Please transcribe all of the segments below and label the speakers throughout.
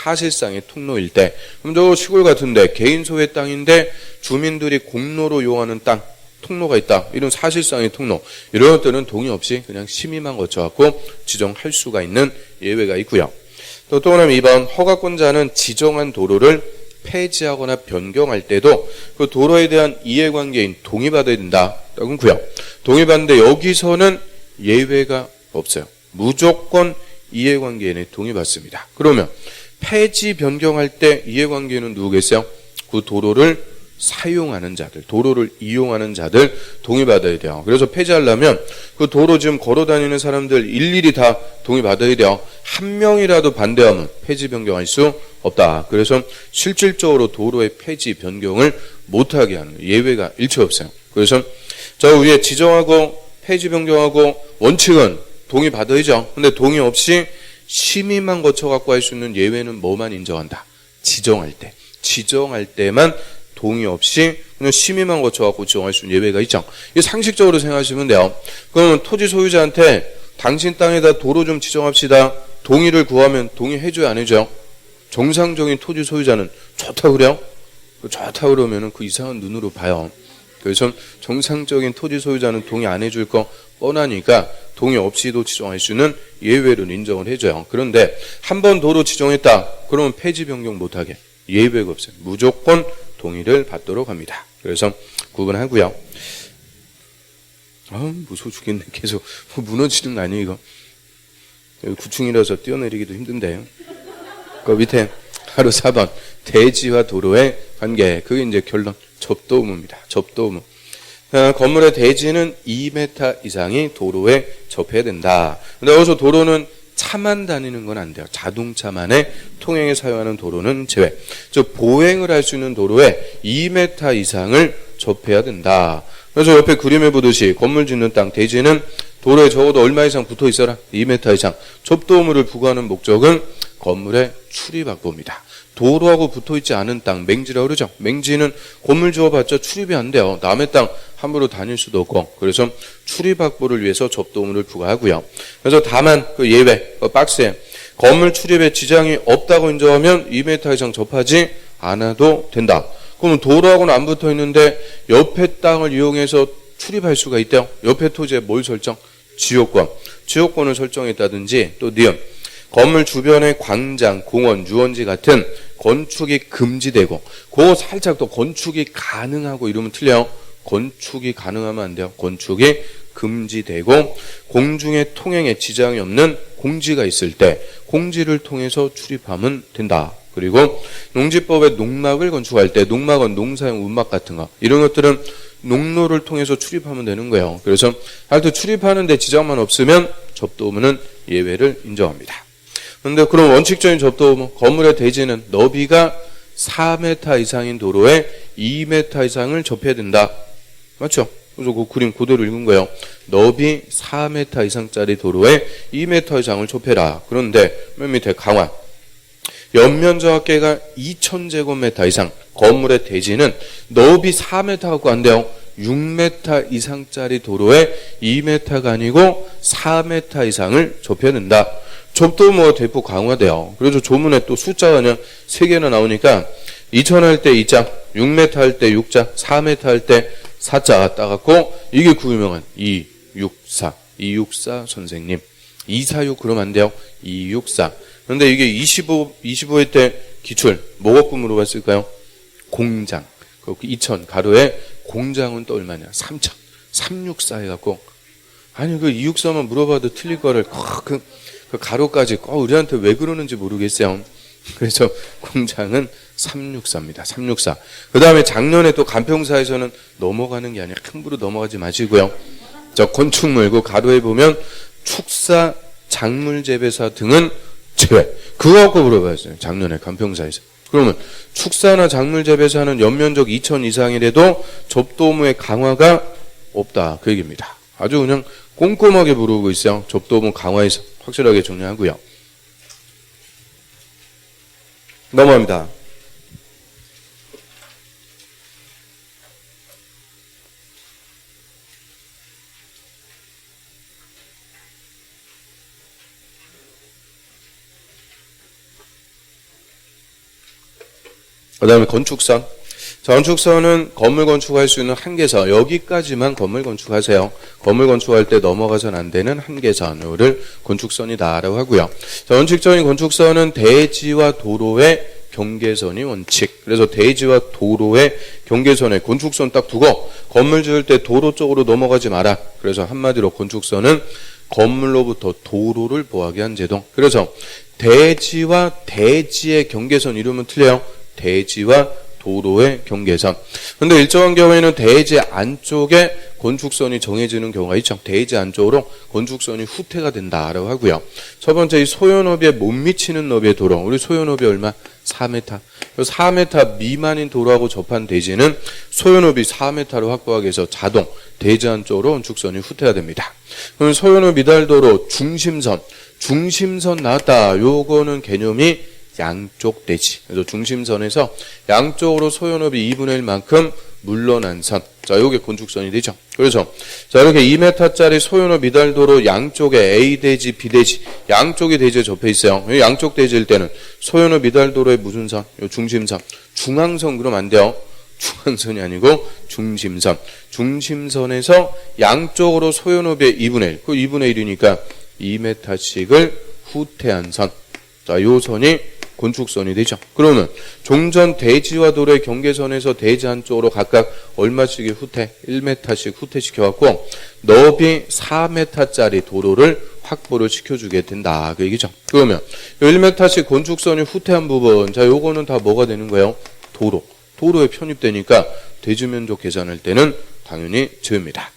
Speaker 1: 사실상의 통로일 때, 그럼 저 시골 같은데 개인 소유의 땅인데 주민들이 공로로 이용하는 땅, 통로가 있다. 이런 사실상의 통로. 이런 것들은 동의 없이 그냥 심의만 거쳐갖고 지정할 수가 있는 예외가 있고요. 또 하나 2번, 허가권자는 지정한 도로를 폐지하거나 변경할 때도 그 도로에 대한 이해관계인 동의받아야 된다라고 고요. 동의받는데 여기서는 예외가 없어요. 무조건 이해관계인의 동의받습니다. 그러면 폐지 변경할 때 이해관계인은 누구겠어요? 그 도로를 사용하는 자들, 도로를 이용하는 자들 동의받아야 돼요. 그래서 폐지하려면 그 도로 지금 걸어다니는 사람들 일일이 다 동의받아야 돼요. 한 명이라도 반대하면 폐지 변경할 수 없다. 그래서 실질적으로 도로의 폐지 변경을 못하게 하는 예외가 일체 없어요. 그래서 저 위에 지정하고 폐지 변경하고 원칙은 동의받아야죠. 근데 동의 없이 심의만 거쳐갖고 할 수 있는 예외는 뭐만 인정한다? 지정할 때. 지정할 때만 동의 없이 그냥 심의만 거쳐갖고 지정할 수 있는 예외가 있죠. 이 상식적으로 생각하시면 돼요. 그러면 토지 소유자한테 당신 땅에다 도로 좀 지정합시다. 동의를 구하면 동의해줘야 안 해줘요? 정상적인 토지 소유자는 좋다고 그래요? 좋다고 그러면 그 이상한 눈으로 봐요. 그래서 정상적인 토지 소유자는 동의 안 해줄 거 뻔하니까 동의 없이도 지정할 수 있는 예외를 인정을 해줘요. 그런데 한 번 도로 지정했다. 그러면 폐지 변경 못하게. 예외가 없어요. 무조건 동의를 받도록 합니다. 그래서 구분하고요. 무서워 죽겠네. 계속 무너지는 거 아니에요, 이거. 9층이라서 뛰어내리기도 힘든데요. 그 밑에 바로 4번. 대지와 도로의 관계. 그게 이제 결론. 접도 의무입니다. 접도 의무. 건물의 대지는 2m 이상이 도로에 접해야 된다. 근데 여기서 도로는 차만 다니는 건 안 돼요. 자동차만의 통행에 사용하는 도로는 제외. 즉 보행을 할 수 있는 도로에 2m 이상을 접해야 된다. 그래서 옆에 그림에 보듯이 건물 짓는 땅 대지는 도로에 적어도 얼마 이상 붙어 있어라. 2m 이상. 접도 의무를 부과하는 목적은 건물의 출입 확보입니다. 도로하고 붙어있지 않은 땅, 맹지라고 그러죠. 맹지는 건물 지어봤자 출입이 안 돼요. 남의 땅 함부로 다닐 수도 없고. 그래서 출입 확보를 위해서 접도 의무를 부과하고요. 그래서 다만 그 예외, 그 박스에 건물 출입에 지장이 없다고 인정하면 2m 이상 접하지 않아도 된다. 그러면 도로하고는 안 붙어있는데 옆에 땅을 이용해서 출입할 수가 있대요. 옆에 토지에 뭘 설정? 지역권. 지역권을 설정했다든지 또 니은. 건물 주변의 광장, 공원, 유원지 같은 건축이 금지되고 그거 살짝 더 건축이 가능하고 이러면 틀려요. 건축이 가능하면 안 돼요. 건축이 금지되고 공중의 통행에 지장이 없는 공지가 있을 때 공지를 통해서 출입하면 된다. 그리고 농지법에 농막을 건축할 때 농막은 농사용 운막 같은 거 이런 것들은 농로를 통해서 출입하면 되는 거예요. 그래서 하여튼 출입하는 데 지장만 없으면 접도 의무는 예외를 인정합니다. 그런데 그럼 원칙적인 접도 의무, 건물의 대지는 너비가 4m 이상인 도로에 2m 이상을 접해야 된다. 맞죠? 그래서 그 그림 그대로 읽은 거예요. 너비 4m 이상짜리 도로에 2m 이상을 접해라. 그런데 맨 밑에 강화. 연면적 합계가 2000제곱미터 이상 건물의 대지는 너비 4m 갖고 안 돼요. 6m 이상짜리 도로에 2m가 아니고 4m 이상을 접해야 된다. 접도 의무가 대폭 강화돼요. 그래서 조문에 또 숫자가 그냥 3개나 나오니까 2000 할 때 2자, 6m 할 때 6자, 4m 할 때 4자 따갖고 이게 그 유명한 264 선생님. 246 그러면 안 돼요. 264. 그런데 이게 25회 때 기출 뭐갖고 물어봤을까요? 공장. 그 2000 가로에 공장은 또 얼마냐? 3000. 364 해갖고 아니 그 264만 물어봐도 틀릴 거를 그 가로까지 우리한테 왜 그러는지 모르겠어요. 그래서 공장은 364입니다. 364. 그 다음에 작년에 또 간평사에서는 넘어가는 게 아니라 함부로 넘어가지 마시고요. 저 건축물 그 가로에 보면 축사, 작물재배사 등은 제외. 그거 갖고 물어봤어요. 작년에 간평사에서. 그러면 축사나 작물재배사는 연면적 2000 이상이라도 접도 의무의 강화가 없다. 그 얘기입니다. 아주 그냥 꼼꼼하게 물어보고 있어요. 접도 의무 강화해서 확실하게 정리하고요. 넘어갑니다. 그 다음에 건축선. 자, 건축선은 건물 건축할 수 있는 한계선. 여기까지만 건물 건축하세요. 건물 건축할 때 넘어가선 안 되는 한계선을 건축선이다라고 하고요. 자, 원칙적인 건축선은 대지와 도로의 경계선이 원칙. 그래서 대지와 도로의 경계선에 건축선 딱 두고 건물 지을 때 도로 쪽으로 넘어가지 마라. 그래서 한마디로 건축선은 건물로부터 도로를 보호하게 한 제도. 그래서 대지와 대지의 경계선 이름은 틀려요. 대지와 도로의 경계선. 근데 일정한 경우에는 대지 안쪽에 건축선이 정해지는 경우가 있죠. 대지 안쪽으로 건축선이 후퇴가 된다라고 하고요. 첫 번째 이 소요너비에 못 미치는 너비의 도로. 우리 소요너비 얼마? 4m. 4m 미만인 도로하고 접한 대지는 소요너비 4m를 확보하기 위해서 자동 대지 안쪽으로 건축선이 후퇴가 됩니다. 그럼 소요너비 미달도로 중심선. 중심선 나왔다. 요거는 개념이 양쪽 대지. 그래서 중심선에서 양쪽으로 소요너비 2분의 1만큼 물러난 선. 자, 요게 건축선이 되죠. 그래서 자, 이렇게 2m짜리 소요너 미달도로 양쪽에 A 대지, B 대지, 양쪽이 대지에 접해 있어요. 양쪽 대지일 때는 소요너 미달도로의 무슨 선? 요 중심선. 중앙선 그러면 안 돼요. 중앙선이 아니고 중심선. 중심선에서 양쪽으로 소요너비의 2분의 1. 그 2분의 1이니까 2m씩을 후퇴한 선. 자, 요 선이 건축선이 되죠. 그러면 종전 대지와 도로의 경계선에서 대지 한쪽으로 각각 얼마씩의 후퇴? 1m씩 후퇴시켜갖고 너비 4m짜리 도로를 확보를 시켜주게 된다. 그 얘기죠. 그러면 1m씩 건축선이 후퇴한 부분, 자, 요거는 다 뭐가 되는 거예요? 도로. 도로에 편입되니까 대지 면적 계산할 때는 당연히 적습니다.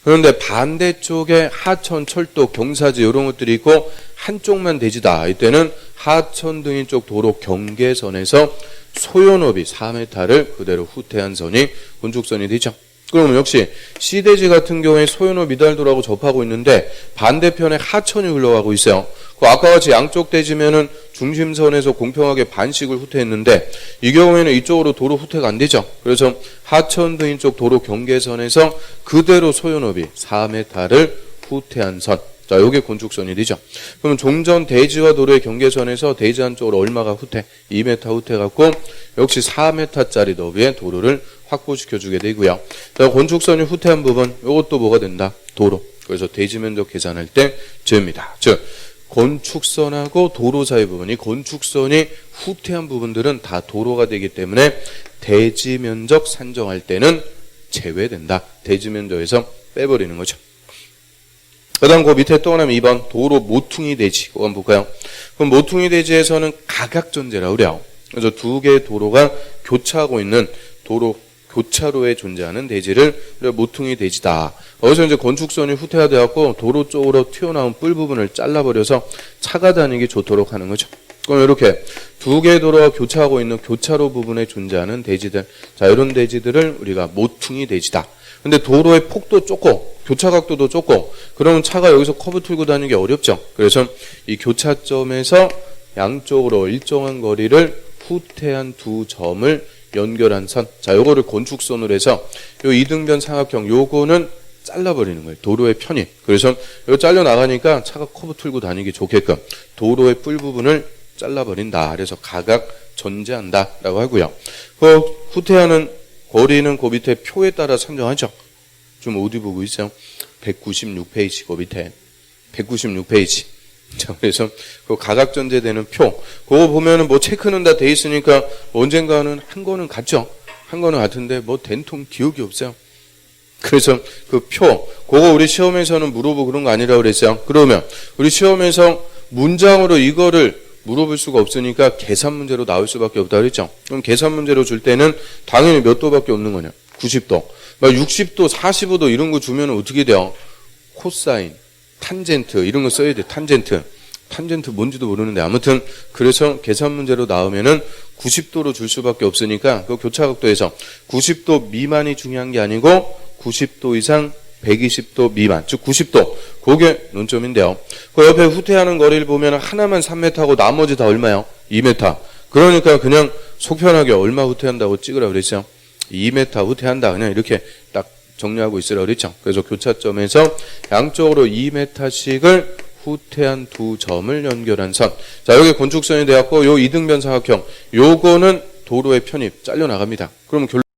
Speaker 1: 그런데 반대쪽에 하천, 철도, 경사지 이런 것들이 있고 한쪽만 대지다. 이때는 하천 등인 쪽 도로 경계선에서 소요너비 4m를 그대로 후퇴한 선이 건축선이 되죠. 그러면 역시 C대지 같은 경우에 소요너 미달도라고 접하고 있는데 반대편에 하천이 흘러가고 있어요. 아까 같이 양쪽 대지면은 중심선에서 공평하게 반씩을 후퇴했는데 이 경우에는 이쪽으로 도로 후퇴가 안 되죠. 그래서 하천 등인 쪽 도로 경계선에서 그대로 소요너비 4m를 후퇴한 선. 자, 요게 건축선이 되죠. 그럼 종전 대지와 도로의 경계선에서 대지 한쪽으로 얼마가 후퇴? 2m 후퇴갖고 역시 4m짜리 너비의 도로를 확보시켜주게 되고요. 자, 건축선이 후퇴한 부분, 요것도 뭐가 된다? 도로. 그래서 대지 면적 계산할 때 적습니다. 즉, 건축선하고 도로 사이 부분이 건축선이 후퇴한 부분들은 다 도로가 되기 때문에 대지 면적 산정할 때는 제외된다. 대지 면적에서 빼버리는 거죠. 그 다음 그 밑에 또 하나면 2번 도로 모퉁이 대지. 그거 한번 볼까요? 그럼 모퉁이 대지에서는 가각전제라고 그래요. 그래서 두 개의 도로가 교차하고 있는 도로 교차로에 존재하는 대지를 모퉁이 대지다. 여기서 이제 건축선이 후퇴화되었고 도로 쪽으로 튀어나온 뿔 부분을 잘라버려서 차가 다니기 좋도록 하는 거죠. 그럼 이렇게 두 개의 도로가 교차하고 있는 교차로 부분에 존재하는 대지들. 자, 이런 대지들을 우리가 모퉁이 대지다. 근데 도로의 폭도 좁고 교차 각도도 좁고 그러면 차가 여기서 커브 틀고 다니기 어렵죠. 그래서 이 교차점에서 양쪽으로 일정한 거리를 후퇴한 두 점을 연결한 선. 자, 요거를 건축선으로 해서 요 이등변 삼각형 요거는 잘라버리는 거예요. 도로의 편입. 그래서 요 잘려 나가니까 차가 커브 틀고 다니기 좋게끔 도로의 뿔 부분을 잘라버린다. 그래서 가각 전제한다라고 하고요. 그 후퇴하는 거리는 그 밑에 표에 따라 산정하죠. 좀 어디 보고 있어요? 196페이지 그 밑에 196페이지. 자, 그래서 그 가각 전제되는 표 그거 보면은 뭐 체크는 다 돼 있으니까 언젠가는 한 거는 같죠. 한 거는 같은데 뭐 된통 기억이 없어요. 그래서 그 표 그거 우리 시험에서는 물어보고 그런 거 아니라고 그랬어요. 그러면 우리 시험에서 문장으로 이거를 물어볼 수가 없으니까 계산 문제로 나올 수밖에 없다 그랬죠. 그럼 계산 문제로 줄 때는 당연히 몇 도밖에 없는 거냐? 90도. 막 60도, 45도 이런 거 주면 어떻게 돼요? 코사인, 탄젠트 이런 거 써야 돼. 탄젠트. 탄젠트 뭔지도 모르는데 아무튼 그래서 계산 문제로 나오면은 90도로 줄 수밖에 없으니까 그 교차각도에서 90도 미만이 중요한 게 아니고 90도 이상 120도 미만, 즉 90도. 그게 논점인데요. 그 옆에 후퇴하는 거리를 보면 하나만 3m고 나머지 다 얼마요? 2m. 그러니까 그냥 속편하게 얼마 후퇴한다고 찍으라고 그랬어요. 2m 후퇴한다. 그냥 이렇게 딱 정리하고 있으라고 그랬죠. 그래서 교차점에서 양쪽으로 2m씩을 후퇴한 두 점을 연결한 선. 자, 여기 건축선이 되었고 요 이등변 사각형. 요거는 도로에 편입, 잘려 나갑니다. 그러면